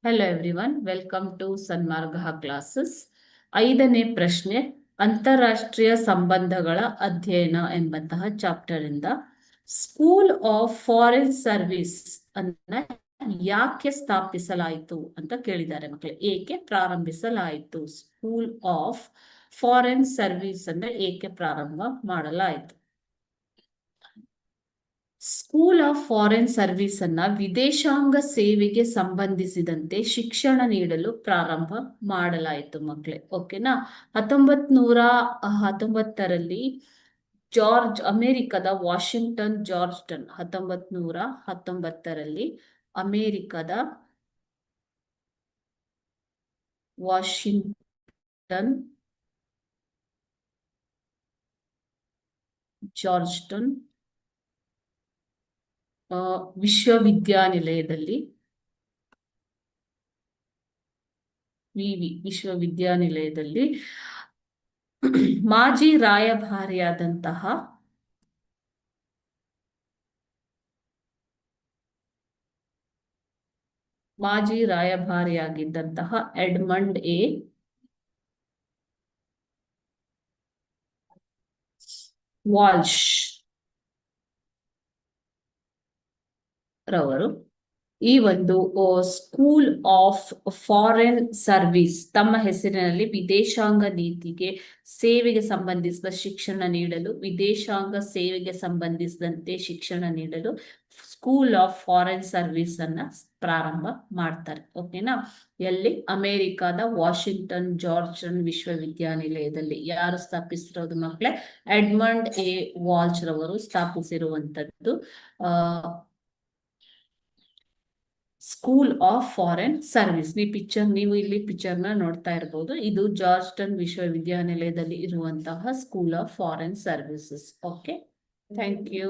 Hello everyone, welcome to Sanmarga classes. 5ನೇ ಪ್ರಶ್ನೆ, ಅಂತಾರಾಷ್ಟ್ರೀಯ ಸಂಬಂಧಗಳ ಅಧ್ಯಯನ ಎಂಬಂತಹ ಚಾಪ್ಟರ್ ಇಂದ ಸ್ಕೂಲ್ ಆಫ್ ಫಾರಿನ್ ಸರ್ವಿಸ್ ಅನ್ನ ಯಾಕೆ ಸ್ಥಾಪಿಸಲಾಯಿತು ಅಂತ ಕೇಳಿದ್ದಾರೆ ಮಕ್ಕಳೇ. ಏಕೆ ಪ್ರಾರಂಭಿಸಲಾಯಿತು? ಸ್ಕೂಲ್ ಆಫ್ ಫಾರಿನ್ ಸರ್ವಿಸ್ ಅಂದ್ರೆ ಏಕೆ ಪ್ರಾರಂಭ ಮಾಡಲಾಯಿತು? ಸ್ಕೂಲ್ ಆಫ್ ಫಾರಿನ್ ಸರ್ವಿಸ್ ಅನ್ನ ವಿದೇಶಾಂಗ ಸೇವೆಗೆ ಸಂಬಂಧಿಸಿದಂತೆ ಶಿಕ್ಷಣ ನೀಡಲು ಪ್ರಾರಂಭ ಮಾಡಲಾಯಿತು ಮಕ್ಕಳೇ. ಓಕೆನಾ? 1919ರಲ್ಲಿ ಅಮೆರಿಕದ ವಾಷಿಂಗ್ಟನ್ ಜಾರ್ಜ್ಟನ್ 1919ರಲ್ಲಿ ಅಮೆರಿಕದ ವಾಷಿಂಗ್ಟನ್ ಜಾರ್ಜ್ಟನ್ ವಿಶ್ವವಿದ್ಯಾನಿಲಯದಲ್ಲಿ ಮಾಜಿ ರಾಯಭಾರಿಯಾಗಿದ್ದಂತಹ ಎಡ್ಮಂಡ್ ಎ ವಾಲ್ಶ್ ರವರು ಈ ಒಂದು ಸ್ಕೂಲ್ ಆಫ್ ಫಾರಿನ್ ಸರ್ವಿಸ್ ತಮ್ಮ ಹೆಸರಿನಲ್ಲಿ ವಿದೇಶಾಂಗ ನೀತಿಗೆ ಸೇವೆಗೆ ಸಂಬಂಧಿಸಿದ ಶಿಕ್ಷಣ ನೀಡಲು ಸ್ಕೂಲ್ ಆಫ್ ಫಾರಿನ್ ಸರ್ವಿಸ್ ಅನ್ನ ಪ್ರಾರಂಭ ಮಾಡ್ತಾರೆ. ಓಕೆನಾ? ಎಲ್ಲಿ? ಅಮೆರಿಕದ ವಾಷಿಂಗ್ಟನ್ ಜಾರ್ಜ್ಟನ್ ವಿಶ್ವವಿದ್ಯಾನಿಲಯದಲ್ಲಿ. ಯಾರು ಸ್ಥಾಪಿಸಿರೋದು ಮಕ್ಕಳೇ? ಎಡ್ಮಂಡ್ ಎ ವಾಲ್ಶ್ ರವರು ಸ್ಥಾಪಿಸಿರುವಂತದ್ದು ಸ್ಕೂಲ್ ಆಫ್ ಫಾರಿನ್ ಸರ್ವಿಸ್. ನೀವು ಇಲ್ಲಿ ಪಿಕ್ಚರ್ ನ ನೋಡ್ತಾ ಇರಬಹುದು. ಇದು ಜಾರ್ಜ್ಟನ್ ವಿಶ್ವವಿದ್ಯಾನಿಲಯದಲ್ಲಿ ಇರುವಂತಹ school of foreign services. Okay, thank you.